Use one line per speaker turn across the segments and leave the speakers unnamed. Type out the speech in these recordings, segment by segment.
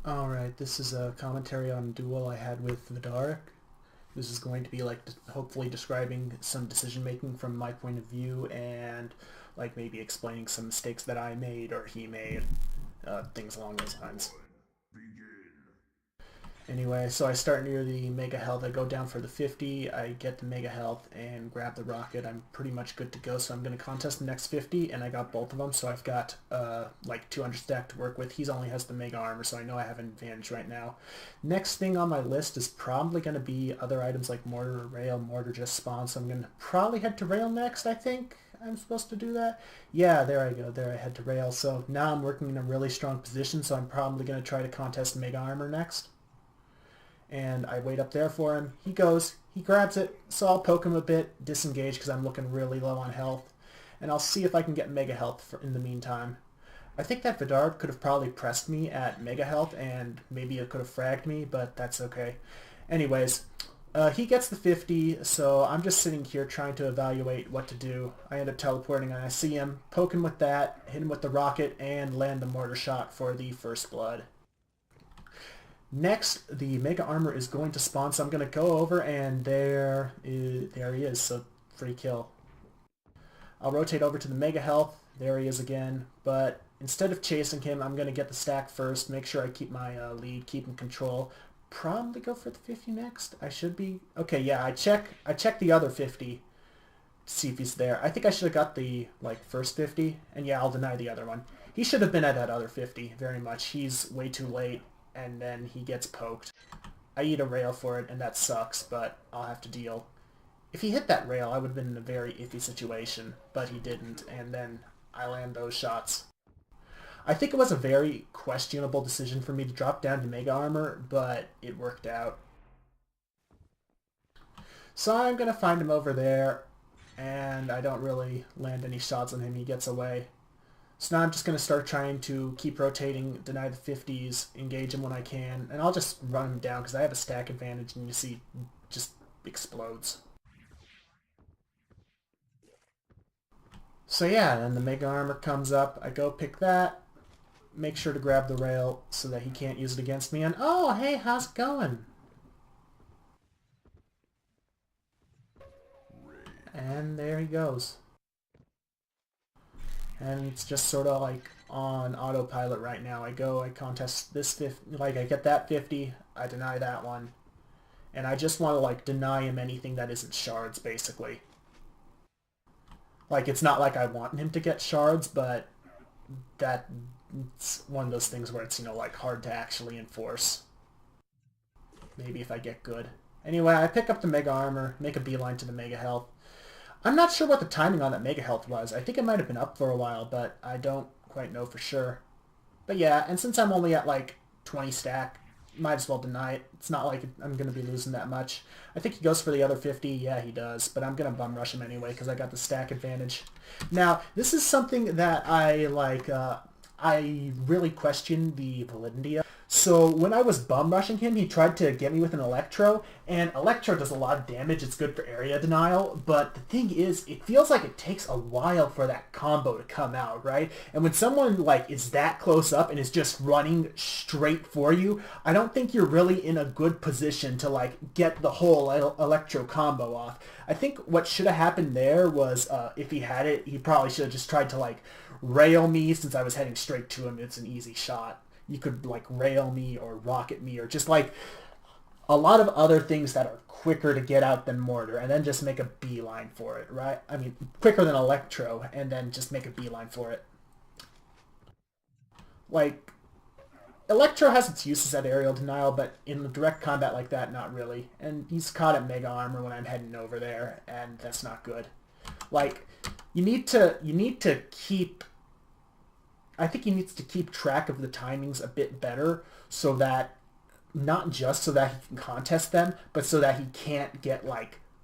Alright, this is a commentary on a duel I had with Viddaric. This is going to be like hopefully describing some decision making from my point of view and like maybe explaining some mistakes that I made or he made, things along those lines. Anyway, so I start near the Mega Health. I go down for the 50. I get the Mega Health and grab the rocket. I'm pretty much good to go. So I'm going to contest the next 50, and I got both of them. So I've got like 200 stack to work with. He only has the Mega Armor, so I know I have an advantage right now. Next thing on my list is probably going to be other items like Mortar or Rail. Mortar just spawned, so I'm going to probably head to Rail next, I think. I'm supposed to do that. Yeah, there I go. There I head to Rail. So now I'm working in a really strong position, so I'm probably going to try to contest Mega Armor next. And I wait up there for him. He goes, he grabs it, so I'll poke him a bit, disengage because I'm looking really low on health, and I'll see if I can get Mega Health in the meantime. I think that Viddaric could have probably pressed me at Mega Health, and maybe it could have fragged me, but that's okay. Anyways, he gets the 50, so I'm just sitting here trying to evaluate what to do. I end up teleporting, and I see him, poke him with that, hit him with the rocket, and land the mortar shot for the first blood. Next, the Mega Armor is going to spawn, so I'm going to go over, and there he is, so free kill. I'll rotate over to the Mega Health. There he is again, but instead of chasing him, I'm going to get the stack first, make sure I keep my lead, keep in control. Probably go for the 50 next. I should be... Okay, yeah, I check the other 50 to see if he's there. I think I should have got the, first 50, and yeah, I'll deny the other one. He should have been at that other 50, very much. He's way too late. And then he gets poked. I eat a rail for it, and that sucks, but I'll have to deal. If he hit that rail, I would have been in a very iffy situation, but he didn't, and then I land those shots. I think it was a very questionable decision for me to drop down to Mega Armor, but it worked out. So I'm going to find him over there, and I don't really land any shots on him. He gets away. So now I'm just going to start trying to keep rotating, deny the 50s, engage him when I can, and I'll just run him down because I have a stack advantage, and you see, just explodes. So yeah, then the Mega Armor comes up, I go pick that, make sure to grab the rail so that he can't use it against me, and oh, hey, how's it going? And there he goes. And it's just sort of like on autopilot right now. I contest this 50, I get that 50, I deny that one. And I just want to deny him anything that isn't shards, basically. It's not like I want him to get shards, but it's one of those things where it's, hard to actually enforce. Maybe if I get good. Anyway, I pick up the Mega Armor, make a beeline to the Mega Health. I'm not sure what the timing on that Mega Health was. I think it might have been up for a while, but I don't quite know for sure. But yeah, and since I'm only at 20 stack, might as well deny it. It's not like I'm going to be losing that much. I think he goes for the other 50. Yeah, he does. But I'm going to bum rush him anyway because I got the stack advantage. Now, this is something that I really question the validity of. So when I was bum rushing him, he tried to get me with an Electro, and Electro does a lot of damage. It's good for area denial, but the thing is, it feels like it takes a while for that combo to come out, right? And when someone is that close up and is just running straight for you, I don't think you're really in a good position to get the whole Electro combo off. I think what should have happened there was if he had it, he probably should have just tried to rail me since I was heading straight to him. It's an easy shot. You could rail me or rocket me or just a lot of other things that are quicker to get out than Mortar, and then just make a beeline for it, right? I mean, quicker than Electro, and then just make a beeline for it. Electro has its uses at aerial denial, but in the direct combat like that, not really. And he's caught at Mega Armor when I'm heading over there, and that's not good. You need to keep... I think he needs to keep track of the timings a bit better so that, not just so that he can contest them, but so that he can't get,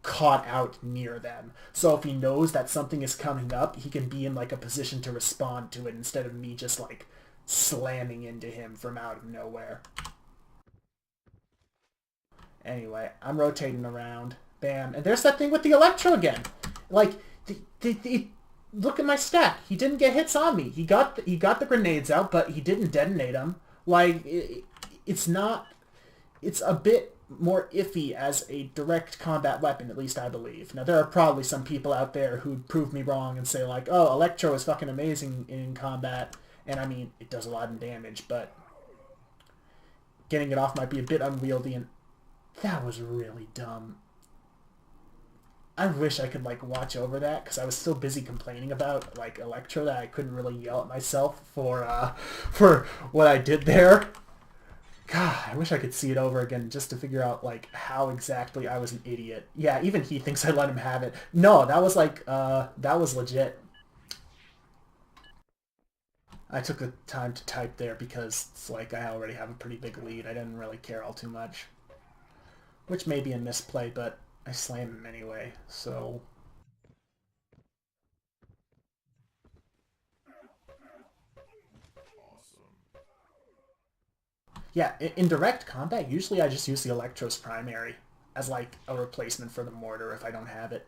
caught out near them. So if he knows that something is coming up, he can be in, a position to respond to it instead of me just, slamming into him from out of nowhere. Anyway, I'm rotating around. Bam. And there's that thing with the Electro again. Look at my stack. He didn't get hits on me. He got the grenades out, but he didn't detonate them. it's not... It's a bit more iffy as a direct combat weapon, at least I believe. Now, there are probably some people out there who'd prove me wrong and say, like, oh, Electro is fucking amazing in combat. And, I mean, it does a lot of damage, but getting it off might be a bit unwieldy, and that was really dumb. I wish I could, like, watch over that, because I was so busy complaining about, like, Electro that I couldn't really yell at myself for what I did there. God, I wish I could see it over again just to figure out, like, how exactly I was an idiot. Yeah, even he thinks I let him have it. No, that was, like, that was legit. I took the time to type there because it's like I already have a pretty big lead. I didn't really care all too much. Which may be a misplay, but I slammed him anyway, so... Yeah, in direct combat, usually I just use the Electro's primary as like a replacement for the mortar if I don't have it.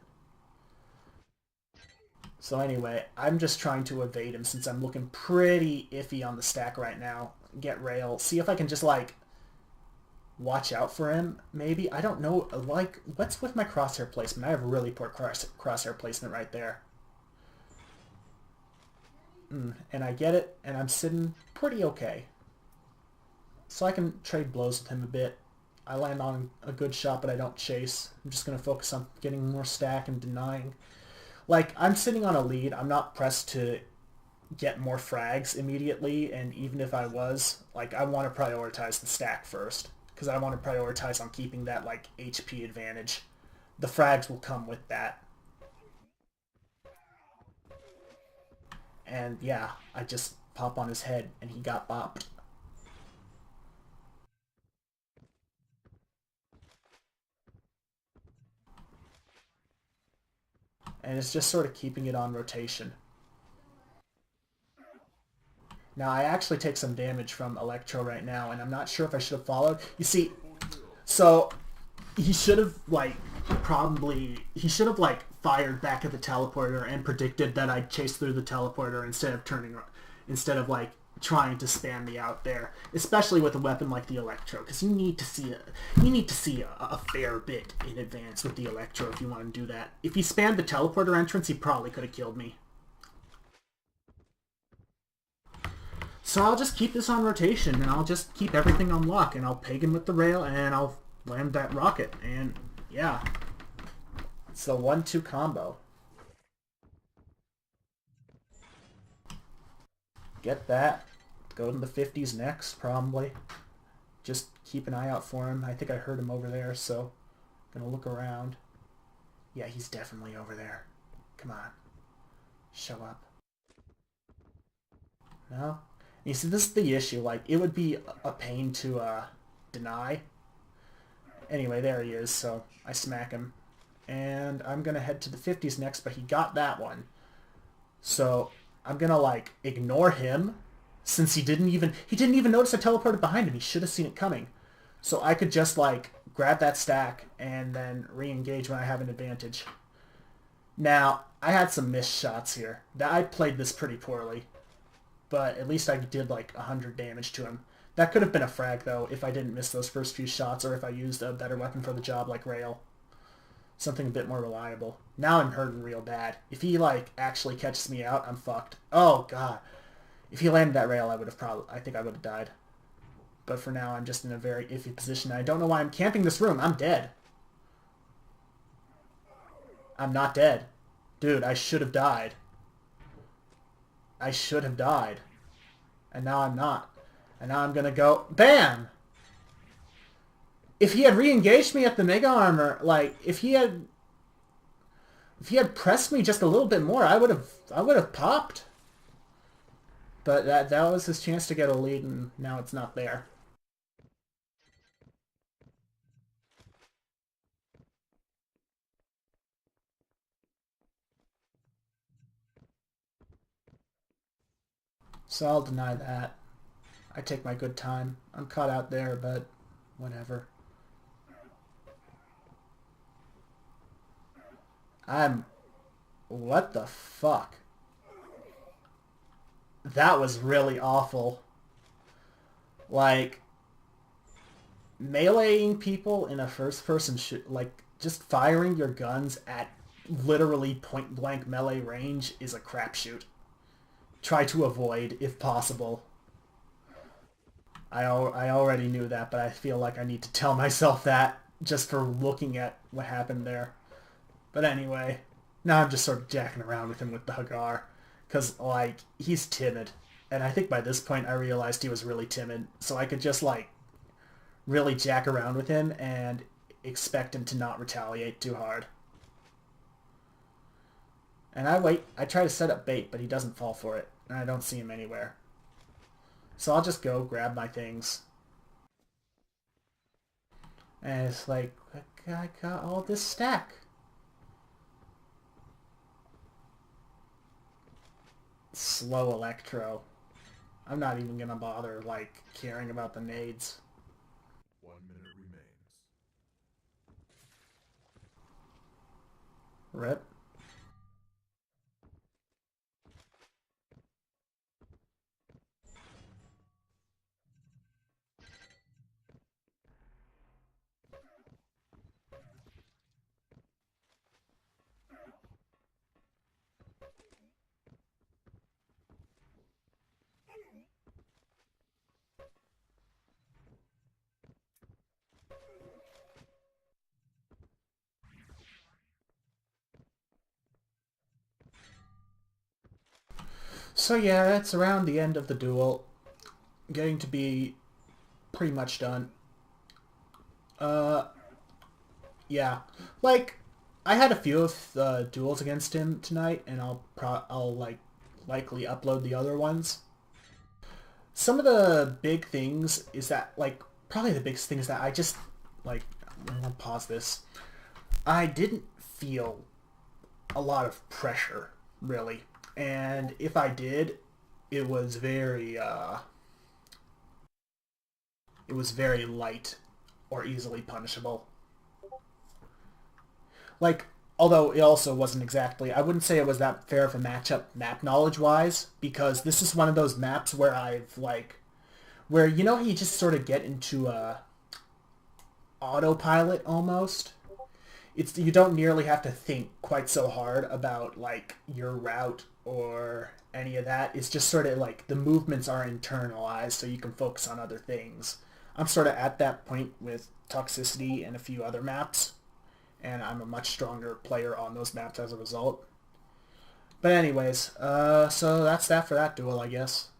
So anyway, I'm just trying to evade him since I'm looking pretty iffy on the stack right now. Get rail. See if I can just like watch out for him, maybe? I don't know, like, what's with my crosshair placement? I have really poor crosshair placement right there. And I get it, and I'm sitting pretty okay. So I can trade blows with him a bit. I land on a good shot, but I don't chase. I'm just going to focus on getting more stack and denying. Like, I'm sitting on a lead. I'm not pressed to get more frags immediately, and even if I was, like, I want to prioritize the stack first, because I want to prioritize on keeping that, like, HP advantage. The frags will come with that. And, yeah, I just pop on his head, and he got bopped. And it's just sort of keeping it on rotation. Now, I actually take some damage from Electro right now, and I'm not sure if I should have followed. You see, so he should have, like, he should have, like, fired back at the teleporter and predicted that I'd chase through the teleporter instead of, like, trying to spam me out there, especially with a weapon like the Electro, because you need to see a fair bit in advance with the Electro if you want to do that. If he spammed the teleporter entrance, he probably could have killed me. So I'll just keep this on rotation, and I'll just keep everything on lock, and I'll peg him with the rail, and I'll land that rocket, and yeah. It's the 1-2 combo. Get that. Go to the 50s next, probably. Just keep an eye out for him. I think I heard him over there, so I'm gonna look around. Yeah, he's definitely over there. Come on. Show up. No? You see, this is the issue. Like, it would be a pain to deny. Anyway, there he is, so I smack him. And I'm gonna head to the 50s next, but he got that one. So I'm gonna, like, ignore him, since he didn't even notice I teleported behind him. He should have seen it coming. So I could just, like, grab that stack and then re-engage when I have an advantage. Now, I had some missed shots here. I played this pretty poorly, but at least I did, like, 100 damage to him. That could have been a frag, though, if I didn't miss those first few shots, or if I used a better weapon for the job, like rail. Something a bit more reliable. Now I'm hurting real bad. If he, like, actually catches me out, I'm fucked. Oh, God. If he landed that rail, I think I would have died. But for now, I'm just in a very iffy position. I don't know why I'm camping this room. I'm dead. I'm not dead. Dude, I should have died. I should have died. And now I'm not. And now I'm gonna go... BAM! If he had re-engaged me at the Mega Armor, like, if he had pressed me just a little bit more, I would have popped. But that was his chance to get a lead, and now it's not there. So I'll deny that. I take my good time. I'm caught out there, but whatever. What the fuck? That was really awful. Like, Meleeing people in a first-person like just firing your guns at literally point-blank melee range is a crapshoot. Try to avoid if possible. I already knew that, but I feel like I need to tell myself that just for looking at what happened there. But anyway, now I'm just sort of jacking around with him with the Hagar. Because, like, he's timid. And I think by this point I realized he was really timid. So I could just, like, really jack around with him and expect him to not retaliate too hard. And I wait. I try to set up bait, but he doesn't fall for it. And I don't see him anywhere. So I'll just go grab my things. And it's like, I got all this stack. Slow Electro. I'm not even gonna bother, like, caring about the nades.
1 minute remains.
Rip. So yeah, that's around the end of the duel. Getting to be pretty much done. Uh, yeah. Like, I had a few of the duels against him tonight, and I'll like likely upload the other ones. Some of the big things is that, like, probably the biggest thing is that I just, like, I'm gonna pause this. I didn't feel a lot of pressure, really. And if I did, it was very light or easily punishable. Like, although it also wasn't exactly, I wouldn't say it was that fair of a matchup map knowledge wise, because this is one of those maps where I've like, where you know how you just sort of get into a autopilot almost. It's you don't nearly have to think quite so hard about like your route or any of that. It's just sort of like the movements are internalized so you can focus on other things. I'm sort of at that point with Toxicity and a few other maps, and I'm a much stronger player on those maps as a result. But anyways, so that's that for that duel, I guess.